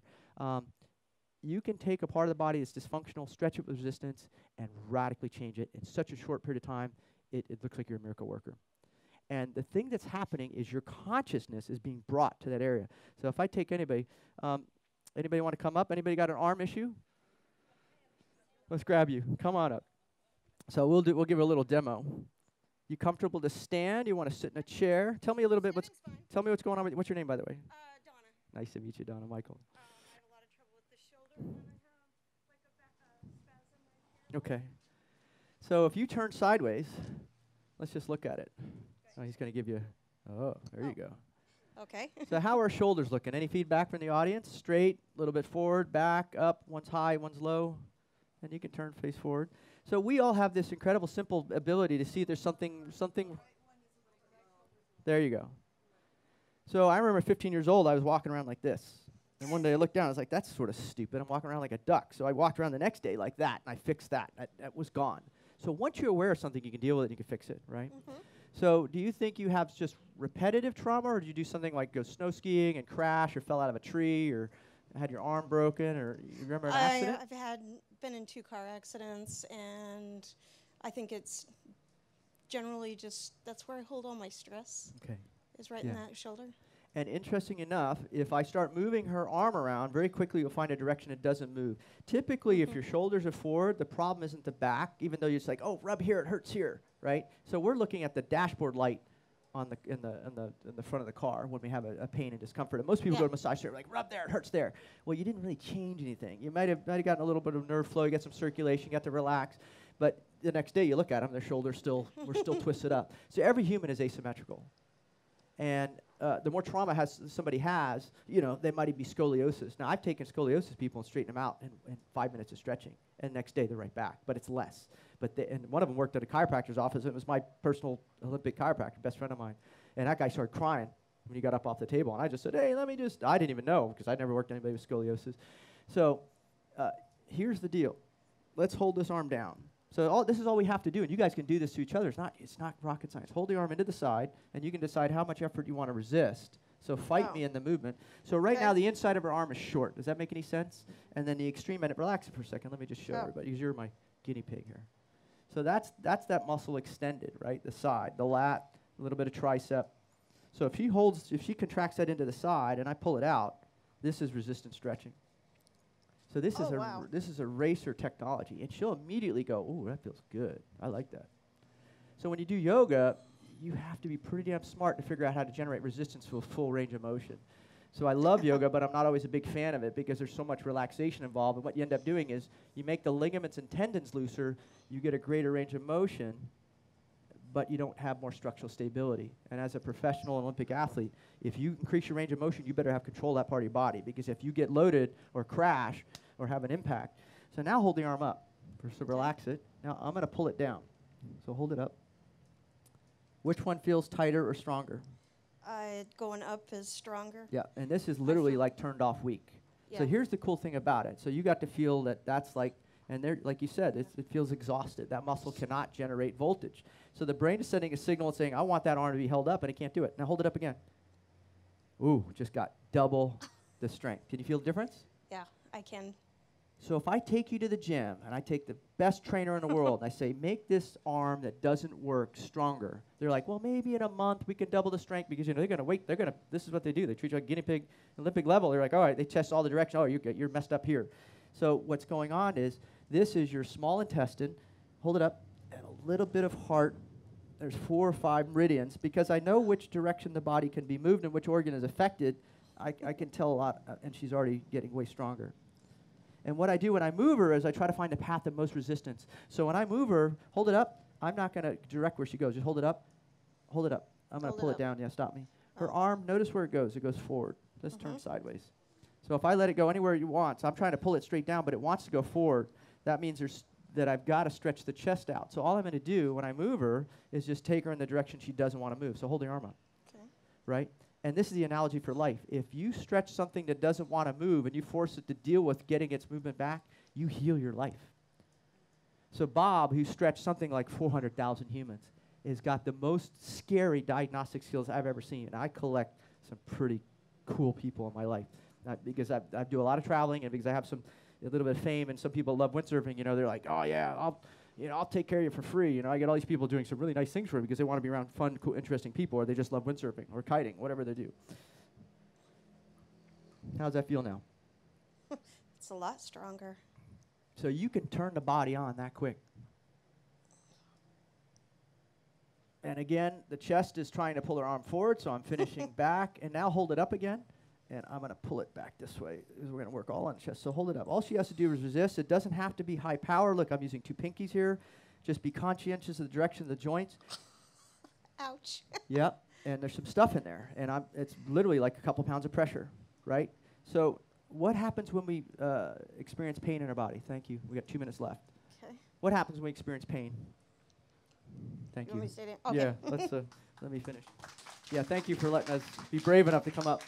You can take a part of the body that's dysfunctional, stretch it with resistance, and radically change it in such a short period of time, it looks like you're a miracle worker. And the thing that's happening is your consciousness is being brought to that area. So if I take anybody want to come up? Anybody got an arm issue? Let's grab you. Come on up. So we'll give a little demo. You comfortable to stand? You want to sit in a chair? Tell me a little bit. Tell me what's going on with you. What's your name, by the way? Donna. Nice to meet you, Donna. Michael. I have a lot of trouble with the shoulder, and I have like a spasm right here. Okay. So if you turn sideways, let's just look at it. Oh, he's going to give you. Oh, there you go. Okay. So how are shoulders looking? Any feedback from the audience? Straight, a little bit forward, back, up. One's high, one's low. And you can turn face forward. So we all have this incredible simple ability to see there's something. There you go. So I remember 15 years old, I was walking around like this. And one day I looked down, I was like, that's sort of stupid. I'm walking around like a duck. So I walked around the next day like that, and I fixed that. That was gone. So once you're aware of something, you can deal with it, and you can fix it, right? Mm-hmm. So do you think you have just repetitive trauma, or did you do something like go snow skiing and crash, or fell out of a tree, or had your arm broken, or you remember an accident? I've been in 2 car accidents, and I think it's generally just, that's where I hold all my stress, Okay. is right Yeah. in that shoulder. And interesting enough, if I start moving her arm around, very quickly you'll find a direction it doesn't move. Typically, if your shoulders are forward, the problem isn't the back, even though you're just like, oh, rub here, it hurts here, right? So we're looking at the dashboard light on the in the front of the car when we have a pain and discomfort. And most people go to massage therapy, like, rub there, it hurts there. Well, you didn't really change anything. You might have gotten a little bit of nerve flow, you got some circulation, you got to relax. But the next day you look at them, their shoulders were still twisted up. So every human is asymmetrical. And the more trauma somebody has, they might even be scoliosis. Now, I've taken scoliosis people and straightened them out in 5 minutes of stretching, and the next day they're right back, but it's less. And one of them worked at a chiropractor's office. It was my personal Olympic chiropractor, best friend of mine, and that guy started crying when he got up off the table, and I just said, hey, I didn't even know, because I'd never worked with anybody with scoliosis. So here's the deal. Let's hold this arm down. So this is all we have to do, and you guys can do this to each other. It's not rocket science. Hold the arm into the side, and you can decide how much effort you want to resist. So fight me in the movement. So right now, the inside of her arm is short. Does that make any sense? And then the extreme end, relax it for a second. Let me just show everybody, because you're my guinea pig here. So that's that muscle extended, right? The side, the lat, a little bit of tricep. So if she contracts that into the side, and I pull it out, this is resistance stretching. So this is a racer technology, and she'll immediately go, "Ooh, that feels good. I like that." So when you do yoga, you have to be pretty damn smart to figure out how to generate resistance to a full range of motion. So I love yoga, but I'm not always a big fan of it because there's so much relaxation involved. And what you end up doing is you make the ligaments and tendons looser, you get a greater range of motion, but you don't have more structural stability. And as a professional Olympic athlete, if you increase your range of motion, you better have control of that part of your body, because if you get loaded or crash or have an impact. So now hold the arm up. First, so relax it. Now I'm going to pull it down. So hold it up. Which one feels tighter or stronger? Going up is stronger. Yeah, and this is literally like turned off weak. Yeah. So here's the cool thing about it. So you got to feel that's like, and there, like you said, it feels exhausted. That muscle cannot generate voltage. So the brain is sending a signal and saying, I want that arm to be held up, and it can't do it. Now hold it up again. Ooh, just got double the strength. Can you feel the difference? Yeah, I can. So if I take you to the gym, and I take the best trainer in the world, and I say, make this arm that doesn't work stronger, they're like, well, maybe in a month we can double the strength, because they're going to wait. This is what they do. They treat you like a guinea pig, Olympic level. They're like, all right, they test all the directions. Oh, you're messed up here. So what's going on is, this is your small intestine. Hold it up, and a little bit of heart. There's 4 or 5 meridians, because I know which direction the body can be moved and which organ is affected. I can tell a lot, and she's already getting way stronger. And what I do when I move her is I try to find the path of most resistance. So when I move her, hold it up. I'm not going to direct where she goes. Just hold it up. Hold it up. I'm going to pull it down. Yeah, stop me. Her arm, notice where it goes. It goes forward. Let's turn sideways. So if I let it go anywhere you want, so I'm trying to pull it straight down, but it wants to go forward, that means that I've got to stretch the chest out. So all I'm going to do when I move her is just take her in the direction she doesn't want to move. So hold the arm up. Okay. Right? And this is the analogy for life. If you stretch something that doesn't want to move and you force it to deal with getting its movement back, you heal your life. So Bob, who stretched something like 400,000 humans, has got the most scary diagnostic skills I've ever seen. And I collect some pretty cool people in my life. Because I do a lot of traveling, and because I have a little bit of fame, and some people love windsurfing, they're like, oh yeah, I'll take care of you for free. I get all these people doing some really nice things for me because they want to be around fun, cool, interesting people, or they just love windsurfing or kiting, whatever they do. How does that feel now? It's a lot stronger. So you can turn the body on that quick. And again, the chest is trying to pull her arm forward, so I'm finishing back. And now hold it up again. And I'm going to pull it back this way. We're going to work all on the chest. So hold it up. All she has to do is resist. It doesn't have to be high power. Look, I'm using 2 pinkies here. Just be conscientious of the direction of the joints. Ouch. Yep. And there's some stuff in there. And it's literally like a couple pounds of pressure, right? So what happens when we experience pain in our body? Thank you. We got 2 minutes left. Okay. What happens when we experience pain? Thank you. Want me to stay down? Okay. Yeah, let me finish. Yeah, thank you for letting us be brave enough to come up.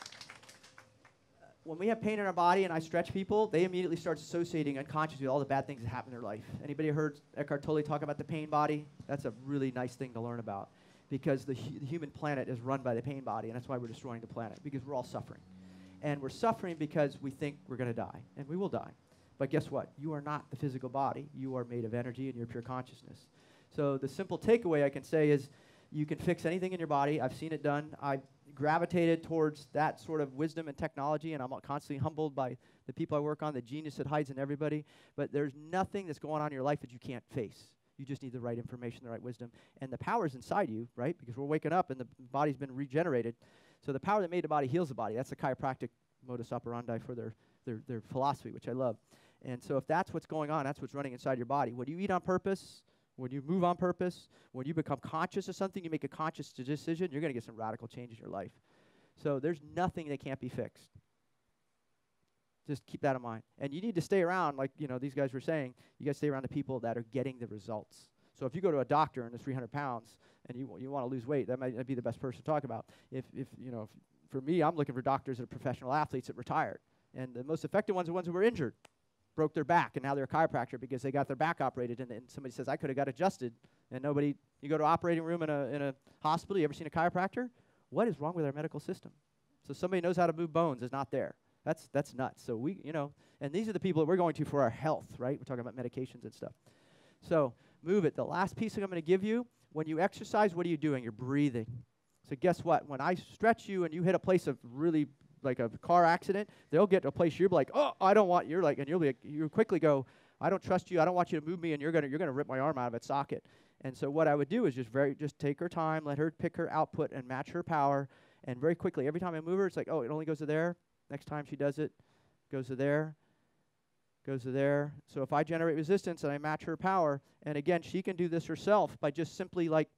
When we have pain in our body and I stretch people, they immediately start associating unconsciously with all the bad things that happen in their life. Anybody heard Eckhart Tolle talk about the pain body? That's a really nice thing to learn about. because the human planet is run by the pain body, and that's why we're destroying the planet, because we're all suffering. And we're suffering because we think we're going to die, and we will die. But guess what? You are not the physical body. You are made of energy, and you're pure consciousness. So the simple takeaway I can say is you can fix anything in your body. I've seen it done. I've gravitated towards that sort of wisdom and technology, and I'm constantly humbled by the people I work on, the genius that hides in everybody. But there's nothing that's going on in your life that you can't face. You just need the right information, the right wisdom. And the power's inside you, right? Because we're waking up and the body's been regenerated. So the power that made the body heals the body. That's the chiropractic modus operandi for their philosophy, which I love. And so if that's what's going on, that's what's running inside your body. When you eat on purpose, when you move on purpose, when you become conscious of something, you make a conscious decision, you're going to get some radical change in your life. So there's nothing that can't be fixed. Just keep that in mind. And you need to stay around, like these guys were saying, you got to stay around the people that are getting the results. So if you go to a doctor and is 300 pounds and you want to lose weight, that might not be the best person to talk about. If for me, I'm looking for doctors that are professional athletes that retired. And the most effective ones are ones who were injured, broke their back, and now they're a chiropractor because they got their back operated, and somebody says, I could have got adjusted, and nobody, you go to an operating room in a hospital, you ever seen a chiropractor? What is wrong with our medical system? So somebody knows how to move bones is not there. That's nuts. So we, and these are the people that we're going to for our health, right? We're talking about medications and stuff. So move it. The last piece that I'm going to give you, when you exercise, what are you doing? You're breathing. So guess what? When I stretch you and you hit a place of really like a car accident, they'll get to a place you're like, oh, I don't want, you're like, and you'll be like, you quickly go, I don't trust you, I don't want you to move me, and you're gonna rip my arm out of its socket. And so what I would do is just take her time, let her pick her output and match her power, and very quickly, every time I move her, it's like, oh, it only goes to there. Next time she does it, goes to there, goes to there. So if I generate resistance and I match her power, and again, she can do this herself by just simply like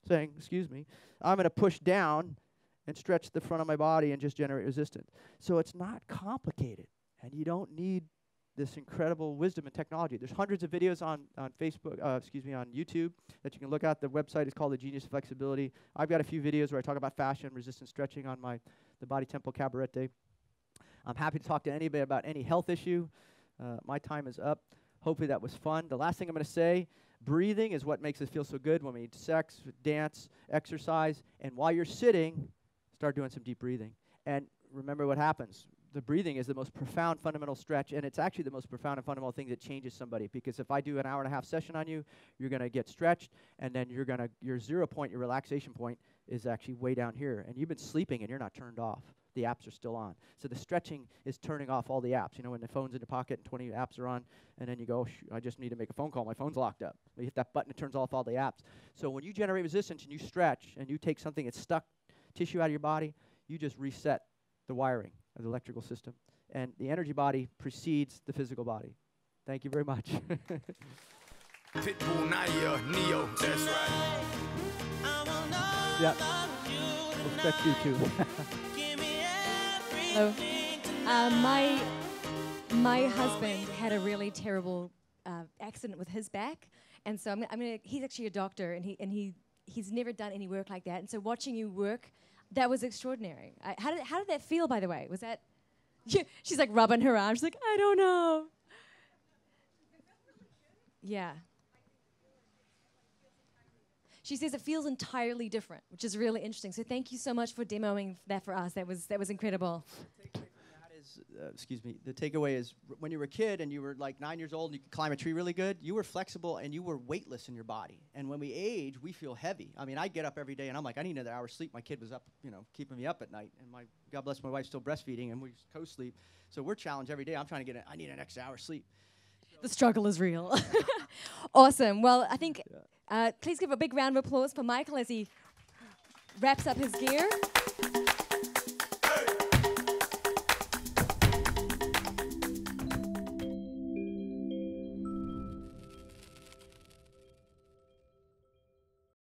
saying, excuse me, I'm gonna push down and stretch the front of my body and just generate resistance. So it's not complicated, and you don't need this incredible wisdom and technology. There's hundreds of videos on Facebook, on YouTube that you can look at. The website is called The Genius of Flexibility. I've got a few videos where I talk about fascia and resistance stretching on the Body Temple Cabaret Day. I'm happy to talk to anybody about any health issue. My time is up. Hopefully that was fun. The last thing I'm going to say, breathing is what makes us feel so good when we eat sex, dance, exercise, and while you're sitting, start doing some deep breathing. And remember what happens. The breathing is the most profound fundamental stretch, and it's actually the most profound and fundamental thing that changes somebody, because if I do an hour-and-a-half session on you, you're going to get stretched, and then your 0 point, your relaxation point, is actually way down here. And you've been sleeping, and you're not turned off. The apps are still on. So the stretching is turning off all the apps. When the phone's in your pocket and 20 apps are on, and then you go, I just need to make a phone call. My phone's locked up. You hit that button, it turns off all the apps. So when you generate resistance and you stretch and you take something that's stuck tissue out of your body, you just reset the wiring of the electrical system. And the energy body precedes the physical body. Thank you very much. Pitbull, Naya, Neo, that's right. Yep. Respect you too. Hello. My husband had a really terrible accident with his back, and so he's actually a doctor, and he's never done any work like that. And so watching you work, that was extraordinary. How did that feel, by the way? Was that? She's like rubbing her arm. She's like, I don't know. Yeah. She says it feels entirely different, which is really interesting. So thank you so much for demoing that for us. That was incredible. The takeaway is when you were a kid and you were like 9 years old and you could climb a tree really good, you were flexible and you were weightless in your body. And when we age, we feel heavy. I get up every day and I'm like, I need another hour's sleep. My kid was up, keeping me up at night. And God bless my wife's still breastfeeding and we co-sleep. So we're challenged every day. I'm trying to I need an extra hour's sleep. The struggle is real. Awesome. Well, I think, please give a big round of applause for Michael as he wraps up his gear.